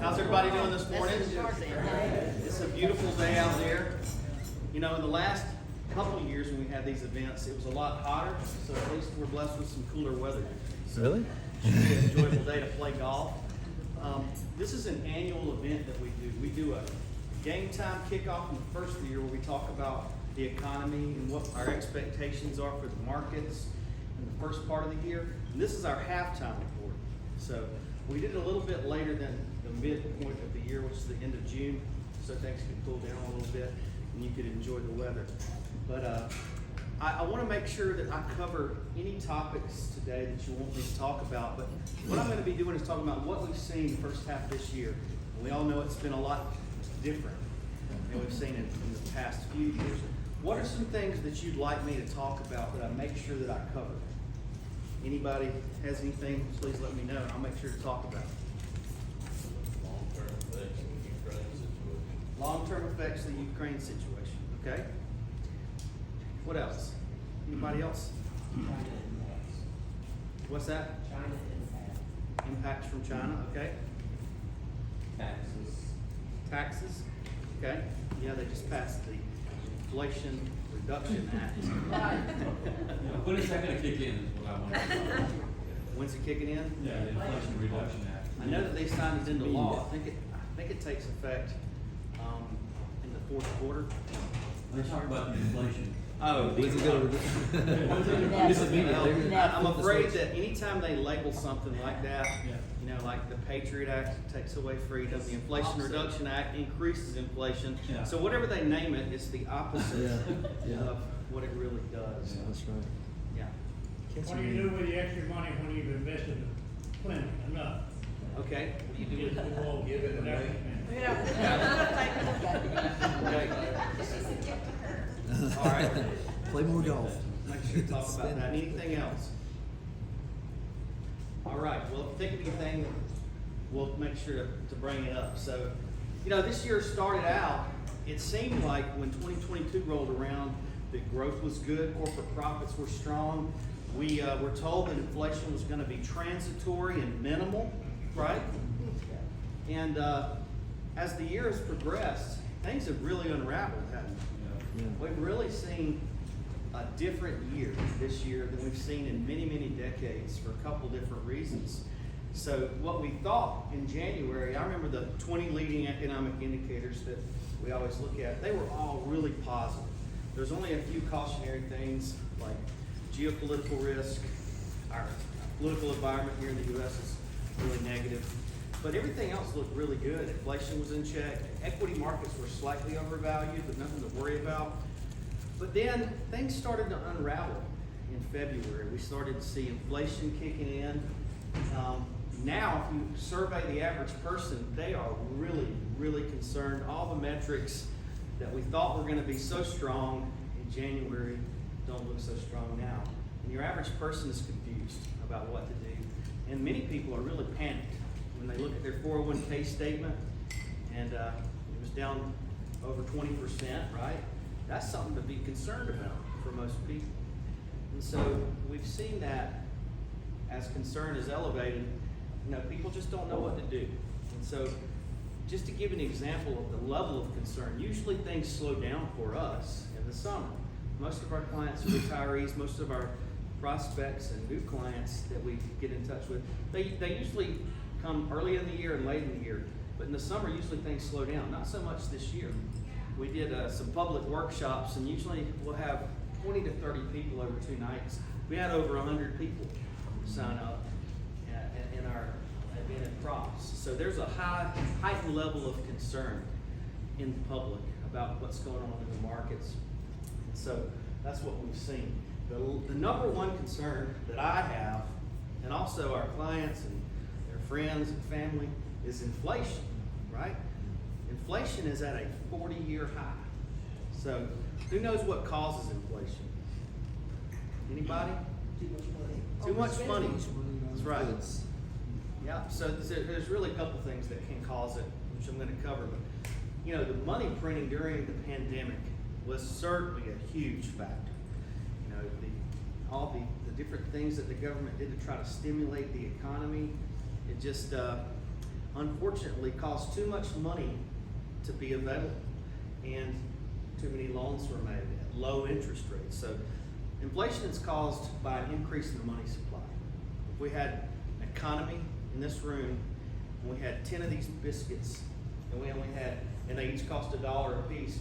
How's everybody doing this morning? It's a beautiful day out there. You know, in the last couple of years when we had these events, it was a lot hotter, so at least we're blessed with some cooler weather. So Really? it should be an enjoyable day to play golf. This is an annual event that we do. We do a game time kickoff in the first of the year where we talk about the economy and what our expectations are for the markets in the first part of the year. And this is our halftime report. So we did it a little bit later than the midpoint of the year, which is the end of June, so things could cool down a little bit and you could enjoy the weather. But I want to make sure that I cover any topics today that you want me to talk about. But what I'm going to be doing is talking about what we've seen the first half of this year. And we all know it's been a lot different than we've seen in the past few years. What are some things that you'd like me to talk about that I make sure that I cover? Anybody has anything, please let me know, and I'll make sure to talk about it. Long-term effects of the Ukraine situation. Long-term effects of the Ukraine situation, okay? What else? Anybody else? What's that? China impact. Impacts from China, okay? Taxes. Taxes, okay? Yeah, they just passed the Inflation Reduction Act. When is that gonna kick in is what I want to know. When's it kicking in? Yeah, the Inflation Reduction Act. I know that they signed it into law. I think it takes effect, in the fourth quarter. They talk about the inflation. Oh, When's it gonna- This is immediate. Well, I'm afraid that anytime they label something like that, Yeah. you know, like the Patriot Act takes away freedom, the Inflation Opposite. Reduction Act increases inflation. Yeah. So whatever they name it, it's the opposite Yeah. of what it really does. Yeah, that's right. Yeah. What do you do with the extra money when you've invested plenty, enough? Okay, what do you do with it? You won't give it away. Okay. All right. Play more golf. Make sure to talk about that. Anything else? All right, well, if you think of anything, we'll make sure to bring it up. So, you know, this year started out, it seemed like when 2022 rolled around, that growth was good, corporate profits were strong. We were told that inflation was going to be transitory and minimal, right? And as the year has progressed, things have really unraveled, haven't they? Yeah. We've really seen a different year this year than we've seen in many, many decades for a couple different reasons. So what we thought in January, I remember the 20 leading economic indicators that we always look at, they were all really positive. There's only a few cautionary things like geopolitical risk, our political environment here in the U.S. is really negative. But everything else looked really good. Inflation was in check. Equity markets were slightly overvalued, but nothing to worry about. But then things started to unravel in February. We started to see inflation kicking in. Now, if you survey the average person, they are really, really concerned. All the metrics that we thought were going to be so strong in January don't look so strong now. And your average person is confused about what to do. And many people are really panicked when they look at their 401k statement and it was down over 20%, right? That's something to be concerned about for most people. And so we've seen that as concern is elevated, you know, people just don't know what to do. And so just to give an example of the level of concern, usually things slow down for us in the summer. Most of our clients are retirees, most of our prospects and new clients that we get in touch with, they usually come early in the year and late in the year. But in the summer, usually things slow down. Not so much this year. We did some public workshops, and usually we'll have 20 to 30 people over 2 nights. We had over 100 people sign up in our event at Props. So there's a heightened level of concern in the public about what's going on in the markets. And so that's what we've seen. The number one concern that I have, and also our clients and their friends and family, is inflation, right? Inflation is at a 40-year high. So who knows what causes inflation? Anybody? Too much money. That's right. Yeah, so there's really a couple things that can cause it, which I'm going to cover. But, you know, the money printing during the pandemic was certainly a huge factor. You know, all the different things that the government did to try to stimulate the economy, it just, unfortunately caused too much money to be available, and too many loans were made at low interest rates. So inflation is caused by an increase in the money supply. If we had an economy in this room, and we had 10 of these biscuits, and we only had, and they each cost $1 a piece,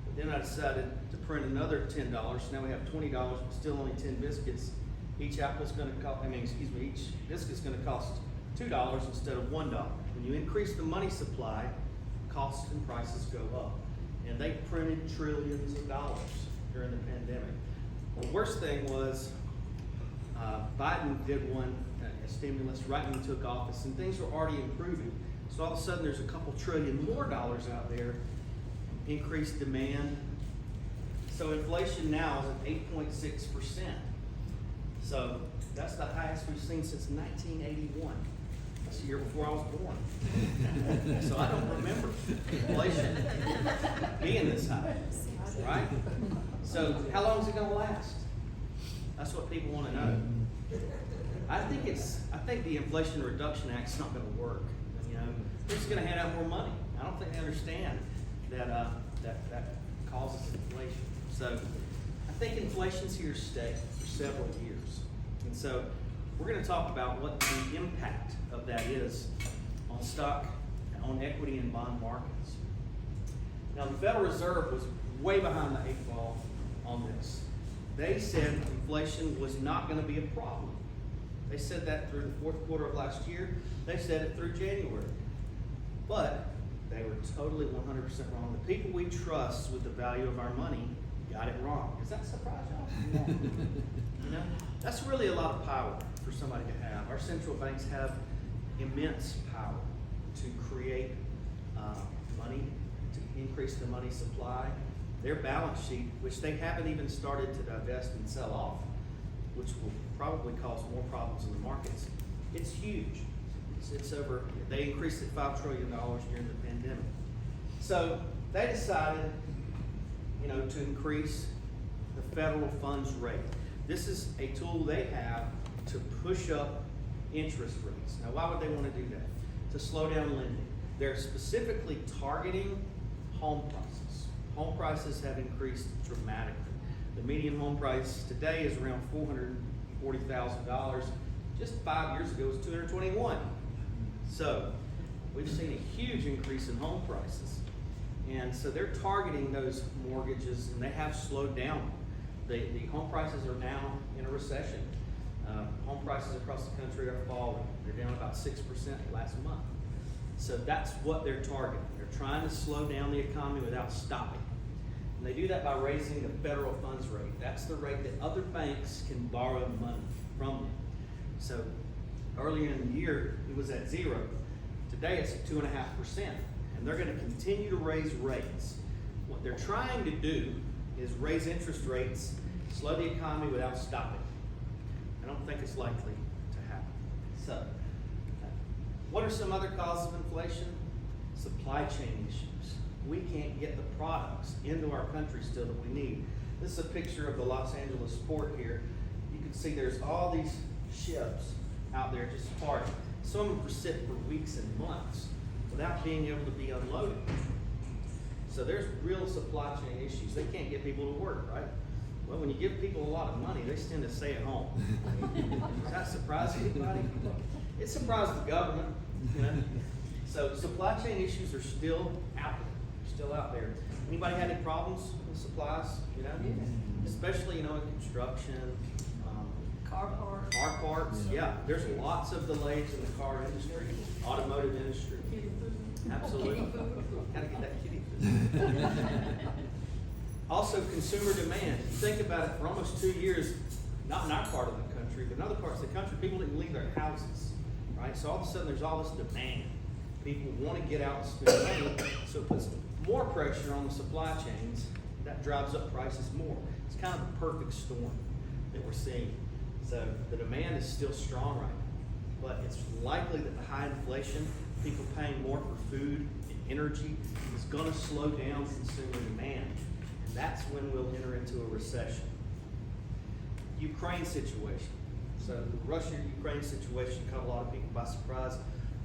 but then I decided to print another $10, now we have $20, but still only 10 biscuits. Each apple's gonna cost, each biscuit's gonna cost $2 instead of $1. When you increase the money supply, costs and prices go up. And they printed trillions of dollars during the pandemic. The worst thing was, Biden did one, a stimulus right when he took office, and things were already improving. So all of a sudden, there's a couple trillion more dollars out there, increased demand. So inflation now is at 8.6%. So that's the highest we've seen since 1981. That's the year before I was born. So I don't remember inflation being this high, right? So how long is it gonna last? That's what people wanna know. I think the Inflation Reduction Act's not gonna work. You know, they're just gonna hand out more money. I don't think they understand that that causes inflation. So I think inflation's here to stay for several years. And so we're gonna talk about what the impact of that is on stock, on equity and bond markets. Now the Federal Reserve was way behind the 8 ball on this. They said inflation was not gonna be a problem. They said that through the fourth quarter of last year. They said it through January. But they were totally 100% wrong. The people we trust with the value of our money got it wrong. Does that surprise y'all? You know, that's really a lot of power for somebody to have. Our central banks have immense power to create money, to increase the money supply. Their balance sheet, which they haven't even started to divest and sell off, which will probably cause more problems in the markets, it's huge. It's over, they increased it $5 trillion during the pandemic. So they decided, you know, to increase the federal funds rate. This is a tool they have to push up interest rates. Now, why would they want to do that? To slow down lending. They're specifically targeting home prices. Home prices have increased dramatically. The median home price today is around $440,000. Just 5 years ago, it was $221,000. So we've seen a huge increase in home prices. And so they're targeting those mortgages, and they have slowed down. The home prices are now in a recession. Home prices across the country are falling. They're down about 6% last month. So that's what they're targeting. They're trying to slow down the economy without stopping. And they do that by raising the federal funds rate. That's the rate that other banks can borrow money from them. So earlier in the year, it was at 0. Today it's at 2.5%. And they're going to continue to raise rates. What they're trying to do is raise interest rates, slow the economy without stopping. I don't think it's likely to happen. So, what are some other causes of inflation? Supply chain issues. We can't get the products into our country still that we need. This is a picture of the Los Angeles port here. You can see there's all these ships out there just parked. Some of them sit for weeks and months without being able to be unloaded. So there's real supply chain issues. They can't get people to work, right? Well, when you give people a lot of money, they tend to stay at home. Does that surprise anybody? It surprised the government, you know? So supply chain issues are still out there. Still out there. Anybody had any problems with supplies? You know, especially in construction, Car parts. car parts. Yeah, there's lots of delays in the car industry, automotive industry. Absolutely. Gotta get that kitty food. Also, consumer demand. You think about it, for almost 2 years, not in our part of the country, but in other parts of the country, people didn't leave their houses, right? So all of a sudden, there's all this demand. People want to get out and spend money, so it puts more pressure on the supply chains. That drives up prices more. It's kind of a perfect storm that we're seeing. So the demand is still strong right now, but it's likely that the high inflation, people paying more for food and energy, is going to slow down consumer demand. And that's when we'll enter into a recession. Ukraine situation. So the Russia-Ukraine situation caught a lot of people by surprise.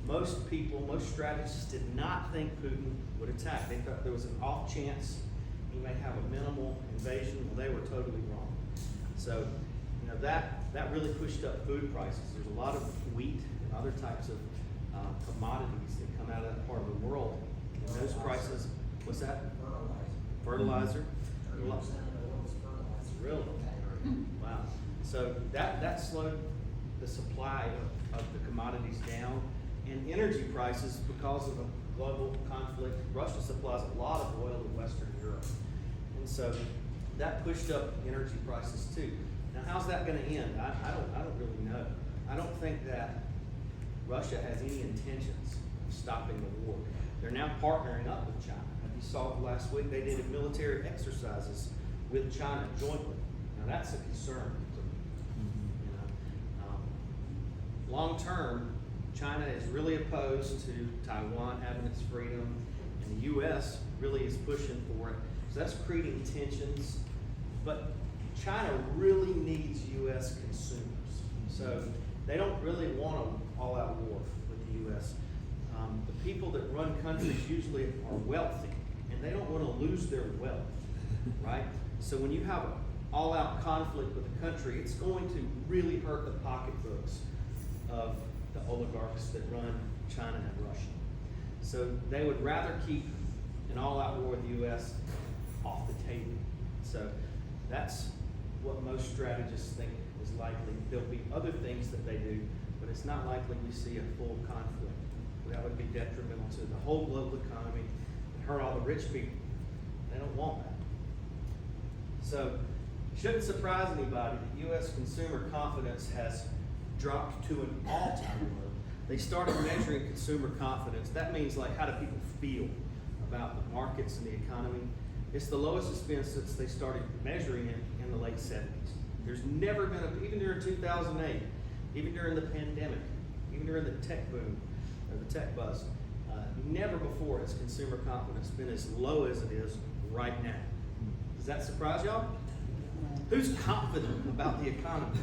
most people, most strategists did not think Putin would attack. They thought there was an off chance he may have a minimal invasion. Well, they were totally wrong. So, you know, that really pushed up food prices. There's a lot of wheat and other types of commodities that come out of that part of the world. And those prices, what's that? Fertilizer. Really? Wow. So that slowed the supply of the commodities down, and energy prices, because of a global conflict. Russia supplies a lot of oil to Western Europe, and so that pushed up energy prices too. Now, how's that going to end? I don't really know. I don't think that Russia has any intentions of stopping the war. They're now partnering up with China. You saw it last week. They did military exercises with China jointly. Now that's a concern to me. You know, long term, China is really opposed to Taiwan having its freedom, and the U.S. really is pushing for it. So that's creating tensions. But China really needs U.S. consumers. So they don't really want an all-out war with the U.S. The people that run countries usually are wealthy, and they don't want to lose their wealth, right? So when you have an all-out conflict with a country, it's going to really hurt the pocketbooks of the oligarchs that run China and Russia. So they would rather keep an all-out war with the U.S. off the table. So that's what most strategists think is likely. There'll be other things that they do, but it's not likely we see a full conflict. That would be detrimental to the whole global economy and hurt all the rich people. They don't want that. So it shouldn't surprise anybody that U.S. consumer confidence has dropped to an all-time low. They started measuring consumer confidence. That means, like, how do people feel about the markets and the economy? It's the lowest it's been since they started measuring it in the late 70s. There's never been even during 2008, even during the pandemic, even during the tech boom, or the tech buzz, never before has consumer confidence been as low as it is right now. Does that surprise y'all? Who's confident about the economy?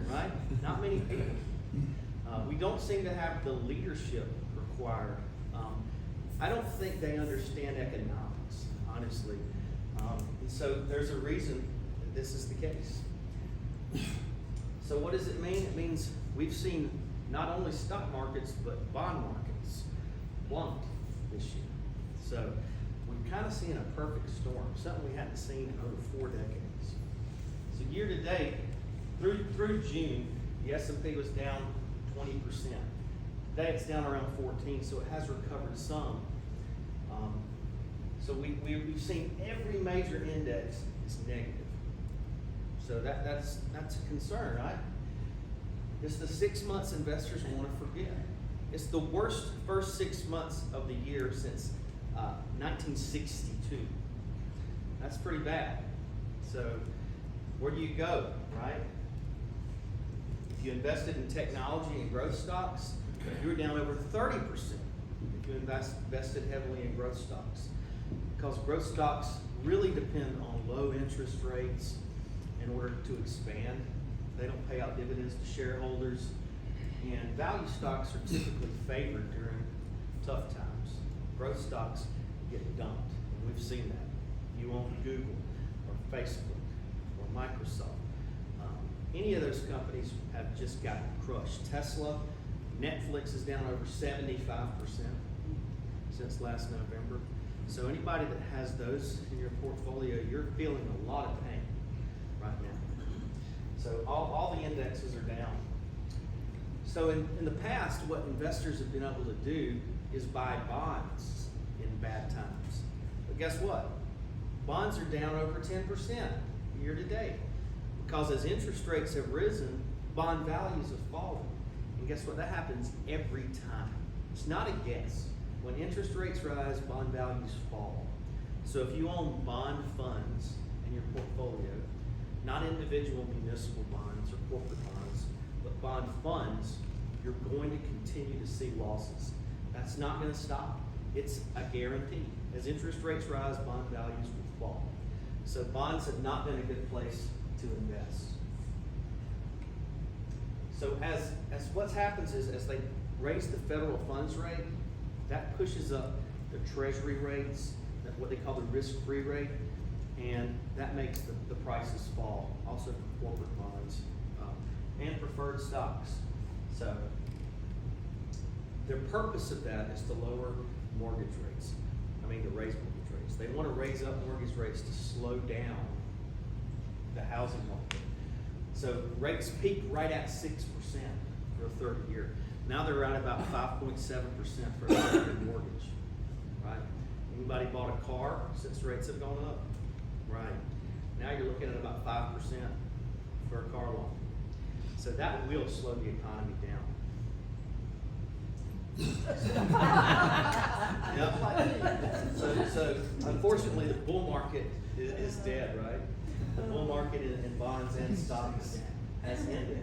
Right? Not many people. We don't seem to have the leadership required. I don't think they understand economics, honestly. And so there's a reason that this is the case. So what does it mean? It means we've seen not only stock markets, but bond markets plummet this year. So we've kind of seen a perfect storm, something we hadn't seen in over 4 decades. So year to date, through June, the S&P was down 20%. Today it's down around 14, so it has recovered some. So we've seen every major index is negative. So that's a concern, right? It's the 6 months investors want to forget. It's the worst first 6 months of the year since 1962. That's pretty bad. So where do you go, right? If you invested in technology and growth stocks, you were down over 30% if you invested heavily in growth stocks. Because growth stocks really depend on low interest rates in order to expand. They don't pay out dividends to shareholders. And value stocks are typically favored during tough times. Growth stocks get dumped, and we've seen that. You own Google or Facebook or Microsoft. Any of those companies have just gotten crushed. Tesla, Netflix is down over 75% since last November. So anybody that has those in your portfolio, you're feeling a lot of pain right now. So all the indexes are down. So in the past, what investors have been able to do is buy bonds in bad times. But guess what? Bonds are down over 10% year to date. Because as interest rates have risen, bond values have fallen. And guess what? That happens every time. It's not a guess. When interest rates rise, bond values fall. So if you own bond funds in your portfolio, not individual municipal bonds or corporate bonds, but bond funds, you're going to continue to see losses. That's not going to stop. It's a guarantee. As interest rates rise, bond values will fall. So bonds have not been a good place to invest. So as what happens is as they raise the federal funds rate, that pushes up the treasury rates, what they call the risk-free rate, and that makes the prices fall, also for corporate bonds, and preferred stocks. So, the purpose of that is to lower mortgage rates. To raise mortgage rates. They want to raise up mortgage rates to slow down the housing market. So rates peaked right at 6% for a 30-year. Now they're at about 5.7% for a 30-year mortgage, right? Anybody bought a car since rates have gone up? Right. Now you're looking at about 5% for a car loan. So that will slow the economy down. Yep. So unfortunately, the bull market is dead, right? The bull market in bonds and stocks has ended.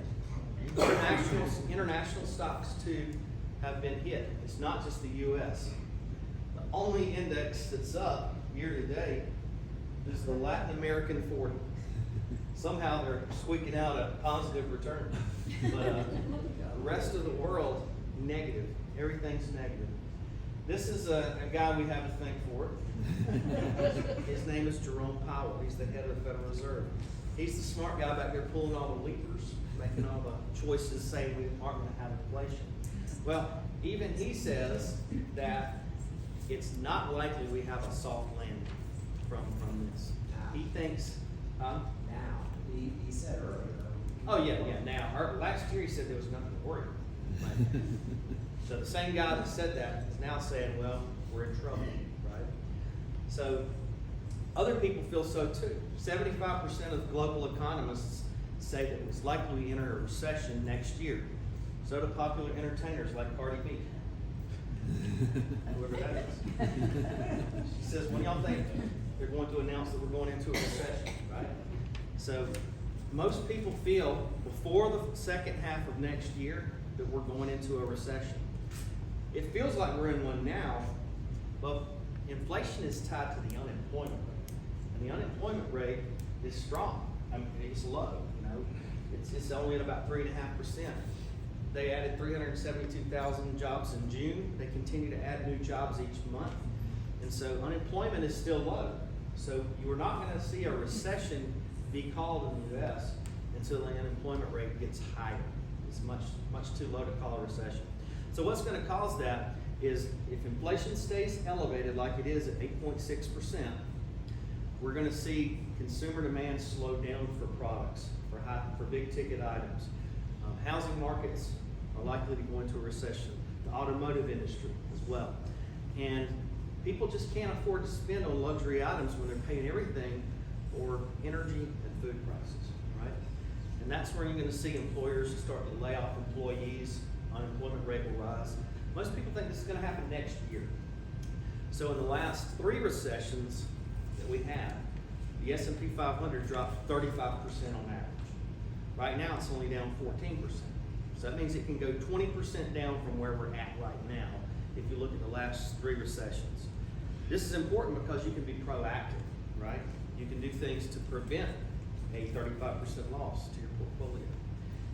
International stocks too have been hit. It's not just the U.S. The only index that's up year to date is the Latin American 40. Somehow they're squeaking out a positive return, but the rest of the world negative. Everything's negative. This is a guy we have to thank for it. His name is Jerome Powell. He's the head of the Federal Reserve. He's the smart guy back there pulling all the levers, making all the choices saying we aren't going to have inflation. Well, even he says that it's not likely we have a soft landing from this. He thinks, Now, he said earlier. oh yeah, now. Last year he said there was nothing to worry about. So the same guy that said that is now saying, well, we're in trouble, right? So other people feel so too. 75% of global economists say that it's likely we enter a recession next year. So do popular entertainers like Cardi B. Whoever that is. She says, when y'all think they're going to announce that we're going into a recession, right? So most people feel before the second half of next year that we're going into a recession. It feels like we're in one now, but inflation is tied to the unemployment rate. And the unemployment rate is strong. It's low, It's only at about 3.5%. They added 372,000 jobs in June. They continue to add new jobs each month. And so unemployment is still low. So you are not going to see a recession be called in the U.S. until the unemployment rate gets higher. It's much too low to call a recession. So what's going to cause that is if inflation stays elevated like it is at 8.6%, we're going to see consumer demand slow down for products, for big ticket items. Housing markets are likely to go into a recession. The automotive industry as well. And people just can't afford to spend on luxury items when they're paying everything for energy and food prices, right? And that's where you're going to see employers start to lay off employees. Unemployment rate will rise. Most people think this is going to happen next year. So in the last 3 recessions that we had, the S&P 500 dropped 35% on average. Right now it's only down 14%. So that means it can go 20% down from where we're at right now if you look at the last 3 recessions. This is important because you can be proactive, right? You can do things to prevent a 35% loss to your portfolio.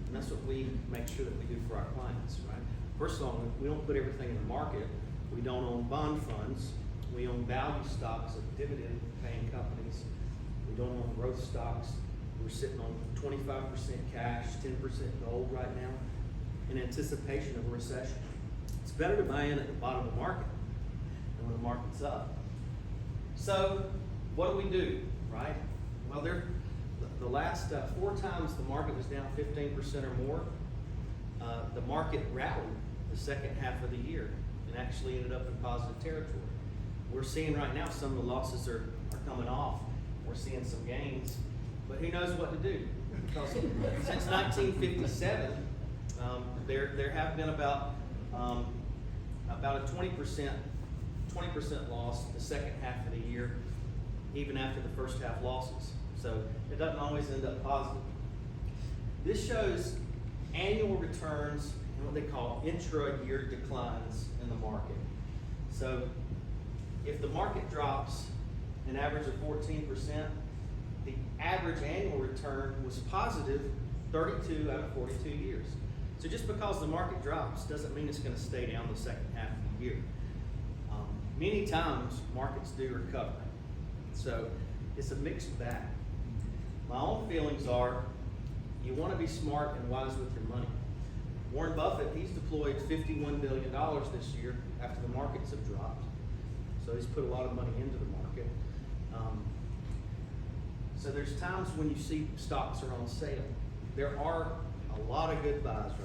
And that's what we make sure that we do for our clients, right? First of all, we don't put everything in the market. We don't own bond funds. We own value stocks of dividend-paying companies. We don't own growth stocks. We're sitting on 25% cash, 10% gold right now in anticipation of a recession. It's better to buy in at the bottom of the market than when the market's up. So what do we do, right? Well, the last 4 times the market was down 15% or more, the market rallied the second half of the year and actually ended up in positive territory. We're seeing right now some of the losses are coming off. We're seeing some gains, but who knows what to do? Because since 1957, there have been about a 20% loss the second half of the year, even after the first half losses. So it doesn't always end up positive. This shows annual returns and what they call intra-year declines in the market. So if the market drops an average of 14%, the average annual return was positive 32 out of 42 years. So just because the market drops doesn't mean it's gonna stay down the second half of the year. Many times, markets do recover. So it's a mixed bag. My own feelings are, you wanna be smart and wise with your money. Warren Buffett, he's deployed $51 billion this year after the markets have dropped. So he's put a lot of money into the market. So there's times when you see stocks are on sale. There are a lot of good buys right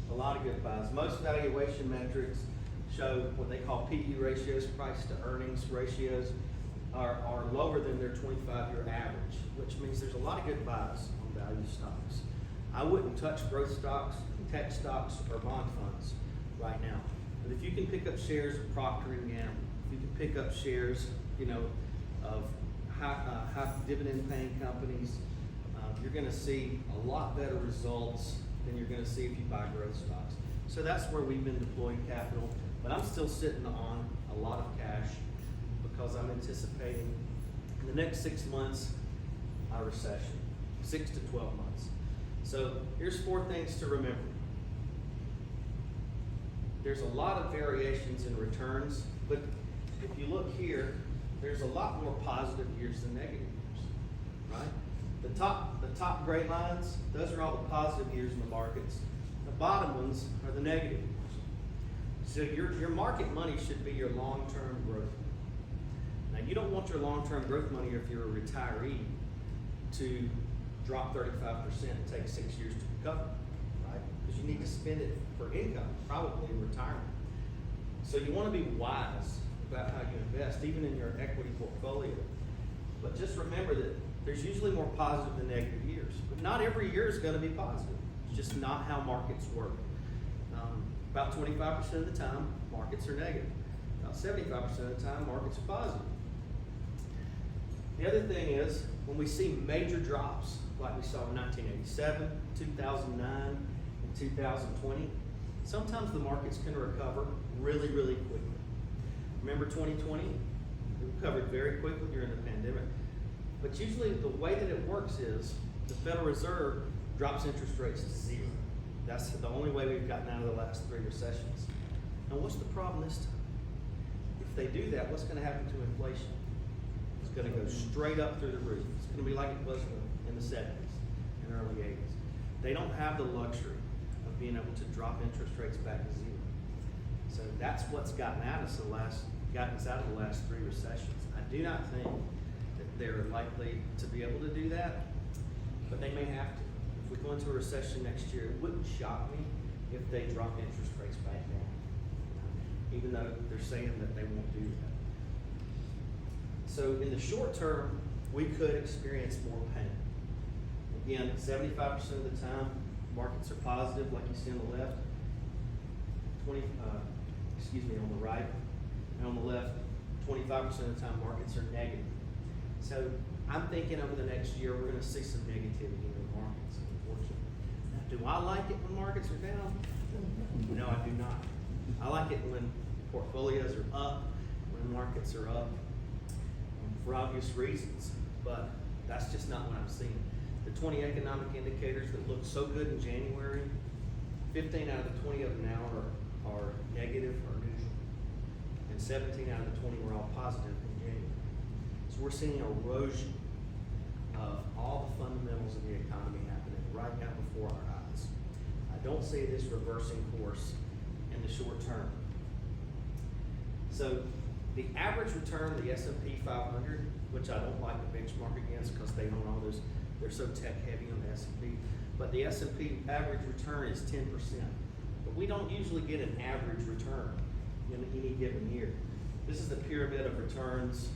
now. A lot of good buys. Most valuation metrics show what they call PE ratios, price to earnings ratios, are lower than their 25-year average, which means there's a lot of good buys on value stocks. I wouldn't touch growth stocks, tech stocks, or bond funds right now. But if you can pick up shares of Procter & Gamble, if you can pick up shares, of high dividend paying companies, you're gonna see a lot better results than you're gonna see if you buy growth stocks. So that's where we've been deploying capital, but I'm still sitting on a lot of cash because I'm anticipating in the next 6 months a recession, 6 to 12 months. So here's 4 things to remember. There's a lot of variations in returns, but if you look here, there's a lot more positive years than negative years, right? The top gray lines, those are all the positive years in the markets. The bottom ones are the negative years. So your market money should be your long-term growth. Now you don't want your long-term growth money if you're a retiree to drop 35% and take 6 years to recover, right? Because you need to spend it for income, probably in retirement. So you want to be wise about how you invest, even in your equity portfolio. But just remember that there's usually more positive than negative years. But not every year is going to be positive. It's just not how markets work. About 25% of the time, markets are negative. About 75% of the time, markets are positive. The other thing is, when we see major drops, like we saw in 1987, 2009, and 2020, sometimes the markets can recover really, really quickly. Remember 2020? It recovered very quickly during the pandemic. But usually the way that it works is the Federal Reserve drops interest rates to 0. That's the only way we've gotten out of the last 3 recessions. Now what's the problem this time? If they do that, what's going to happen to inflation? It's going to go straight up through the roof. It's going to be like it was in the 70s and early 80s. They don't have the luxury of being able to drop interest rates back to 0. So that's what's gotten us out of the last 3 recessions. I do not think that they're likely to be able to do that, but they may have to. If we go into a recession next year, it wouldn't shock me if they drop interest rates back down, even though they're saying that they won't do that. So in the short term, we could experience more pain. Again, 75% of the time, markets are positive, like you see on the left. On the right, and on the left, 25% of the time, markets are negative. So I'm thinking over the next year, we're going to see some negativity in the markets, unfortunately. Now, do I like it when markets are down? No, I do not. I like it when portfolios are up, when markets are up, for obvious reasons, but that's just not what I'm seeing. The 20 economic indicators that looked so good in January, 15 out of the 20 of them now are negative or neutral, and 17 out of the 20 were all positive in January. So we're seeing erosion of all the fundamentals of the economy happening right now before our eyes. I don't see this reversing course in the short term. So the average return of the S&P 500, which I don't like to benchmark against because they own all those, they're so tech heavy on the S&P, but the S&P average return is 10%. But we don't usually get an average return in any given year. This is the pyramid of returns.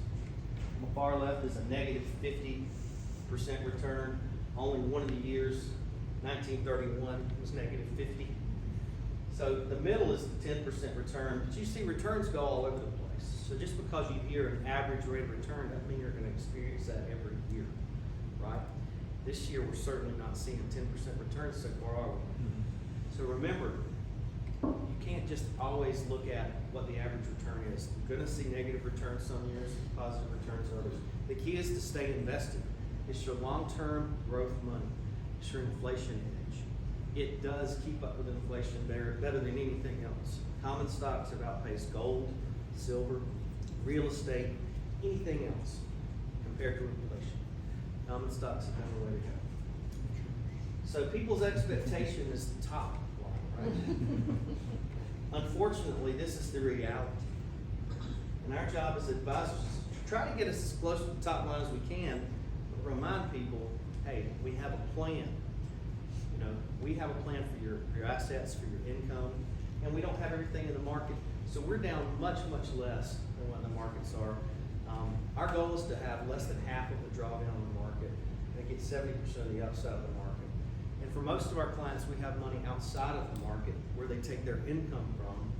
On the far left is a negative 50% return. Only one of the years, 1931, was negative 50. So the middle is the 10% return, but you see returns go all over the place. So just because you hear an average rate of return doesn't mean you're going to experience that every year, right? This year we're certainly not seeing 10% returns so far, are we? So remember, you can't just always look at what the average return is. You're going to see negative returns some years, positive returns others. The key is to stay invested. It's your long-term growth money. It's your inflation hedge. it does keep up with inflation better than anything else. Common stocks have outpaced gold, silver, real estate, anything else compared to inflation. Common stocks have been the way to go. So people's expectation is the top line, right? Unfortunately, this is the reality. And our job as advisors is to try to get us as close to the top line as we can, but remind people, hey, we have a plan. You know, we have a plan for your assets, for your income, and we don't have everything in the market. So we're down much, much less than what the markets are. Our goal is to have less than half of the drawdown in the market and get 70% of the upside of the market. And for most of our clients, we have money outside of the market where they take their income from.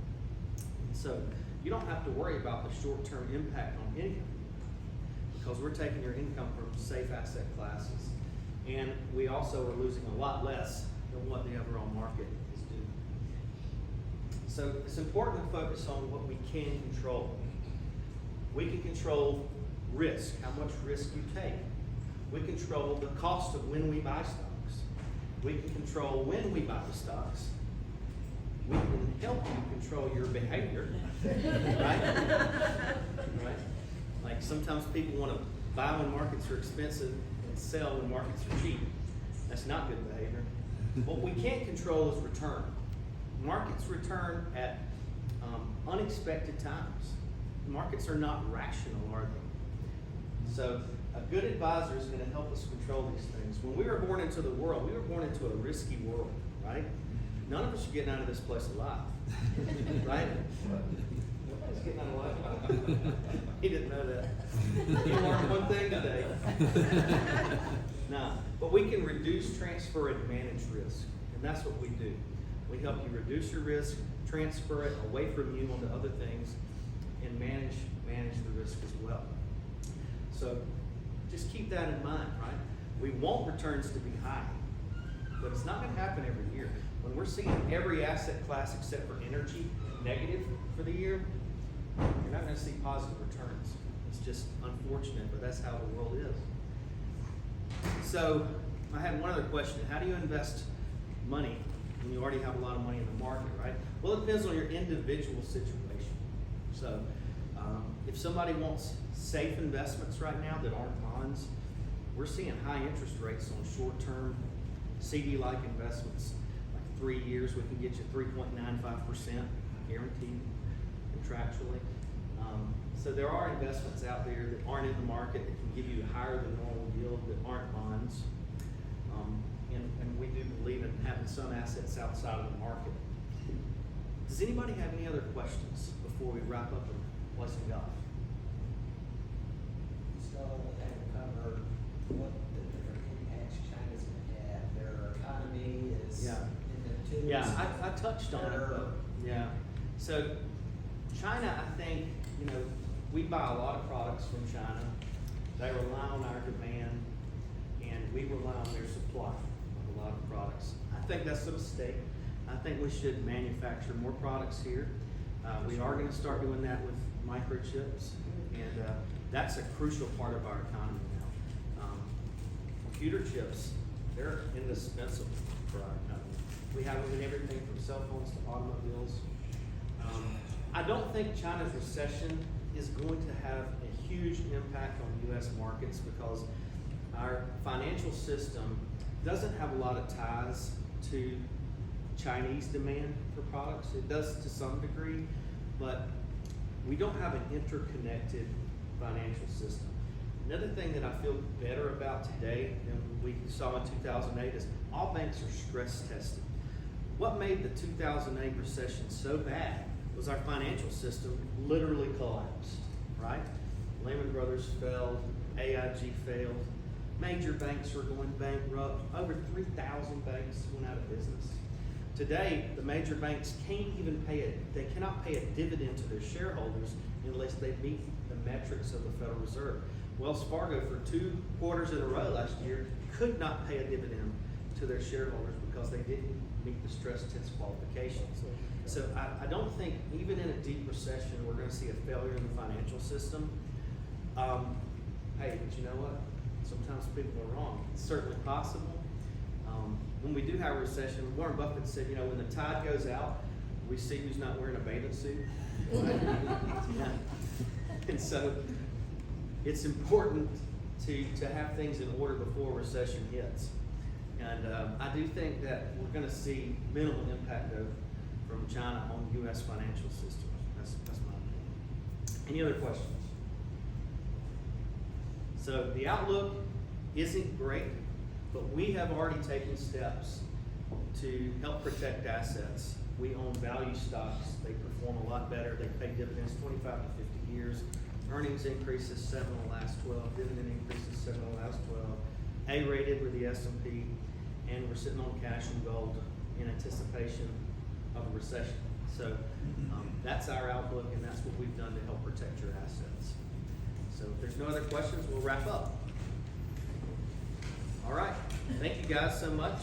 So you don't have to worry about the short-term impact on income because we're taking your income from safe asset classes. And we also are losing a lot less than what the overall market is doing. So it's important to focus on what we can control. We can control risk, how much risk you take. We control the cost of when we buy stocks. We can control when we buy the stocks. We can help you control your behavior, right? Right? Like sometimes people want to buy when markets are expensive and sell when markets are cheap. That's not good behavior. What we can't control is return. Markets return at unexpected times. Markets are not rational, are they? So a good advisor is going to help us control these things. When we were born into the world, we were born into a risky world, right? None of us are getting out of this place alive, right? Nobody's getting out alive. He didn't know that. He learned one thing today. Nah, but we can reduce, transfer, and manage risk, and that's what we do. We help you reduce your risk, transfer it away from you onto other things, and manage the risk as well. So just keep that in mind, right? We want returns to be high, but it's not going to happen every year. When we're seeing every asset class except for energy negative for the year, you're not going to see positive returns. It's just unfortunate, but that's how the world is. So I had one other question. How do you invest money when you already have a lot of money in the market, right? Well, it depends on your individual situation. So if somebody wants safe investments right now that aren't bonds, we're seeing high interest rates on short-term CD-like investments. Like 3 years, we can get you 3.95% guaranteed contractually. So there are investments out there that aren't in the market that can give you higher than normal yield that aren't bonds. And we do believe in having some assets outside of the market. Does anybody have any other questions before we wrap up and play some golf? So kind of cover what the different impacts China's gonna have. Their economy is Yeah. in the twos. Yeah, I touched on it, but yeah. So China, I think, you know, we buy a lot of products from China. They rely on our demand, and we rely on their supply of a lot of products. I think that's a mistake. I think we should manufacture more products here. We are going to start doing that with microchips, and that's a crucial part of our economy now. Computer chips, they're indispensable for our economy. We have them in everything from cell phones to automobiles. I don't think China's recession is going to have a huge impact on U.S. markets because our financial system doesn't have a lot of ties to Chinese demand for products. It does to some degree, but we don't have an interconnected financial system. Another thing that I feel better about today than we saw in 2008 is all banks are stress tested. What made the 2008 recession so bad was our financial system literally collapsed, right? Lehman Brothers failed, AIG failed, major banks were going bankrupt, over 3,000 banks went out of business. Today, the major banks they cannot pay a dividend to their shareholders unless they meet the metrics of the Federal Reserve. Wells Fargo, for 2 quarters in a row last year, could not pay a dividend to their shareholders because they didn't meet the stress test qualifications. So I don't think, even in a deep recession, we're going to see a failure in the financial system. Hey, but you know what? Sometimes people are wrong. It's certainly possible. When we do have a recession, Warren Buffett said, you know, when the tide goes out, we see who's not wearing a bathing suit. Yeah. And so it's important to have things in order before a recession hits. And I do think that we're gonna see minimal impact from China on US financial systems. That's my opinion. Any other questions? So the outlook isn't great, but we have already taken steps to help protect assets. We own value stocks. They perform a lot better. They pay dividends 25 to 50 years. Earnings increases 7 in the last 12. Dividend increases 7 in the last 12. A-rated with the S&P. And we're sitting on cash and gold in anticipation of a recession. So that's our outlook, and that's what we've done to help protect your assets. So if there's no other questions, we'll wrap up. All right. Thank you guys so much,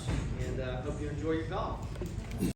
and hope you enjoy your golf.